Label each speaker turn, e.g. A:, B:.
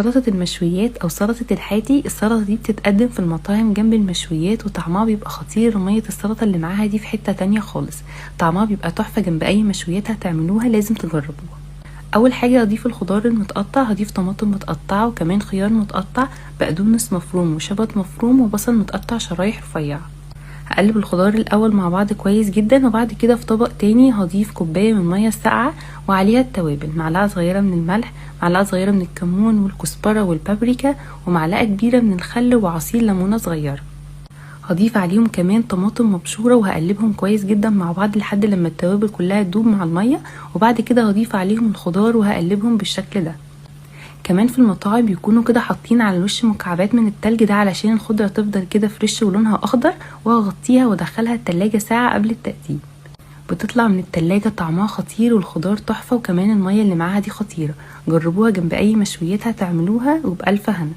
A: سلطة المشويات او سلطة الحاتي. السلطة دي بتتقدم في المطاعم جنب المشويات وطعمها بيبقى خطير، ومية السلطة اللي معاها دي في حتة تانية خالص، طعمها بيبقى تحفة جنب اي مشويات هتعملوها، لازم تجربوها. اول حاجة هضيف الخضار المتقطع، هضيف طماطم متقطعة وكمان خيار متقطع، بقدونس مفروم وشبت مفروم وبصل متقطع شرايح رفيعة. هقلب الخضار الاول مع بعض كويس جدا، وبعد كده في طبق تاني هضيف كوبايه من ميه ساقعه وعليها التوابل، معلقه صغيره من الملح، معلقه صغيره من الكمون والكزبره والبابريكا، ومعلقه كبيره من الخل وعصير ليمونه صغيره. هضيف عليهم كمان طماطم مبشوره وهقلبهم كويس جدا مع بعض لحد لما التوابل كلها تدوب مع الميه، وبعد كده هضيف عليهم الخضار وهقلبهم بالشكل ده. كمان في المطاعم بيكونوا كده حاطين على الوش مكعبات من التلج ده علشان الخضرة تفضل كده فريش ولونها اخضر، وهغطيها وادخلها التلاجة ساعة قبل التقديم. بتطلع من التلاجة طعمها خطير والخضار تحفة، وكمان المية اللي معاها دي خطيرة. جربوها جنب اي مشويات هتعملوها وبألف هنا.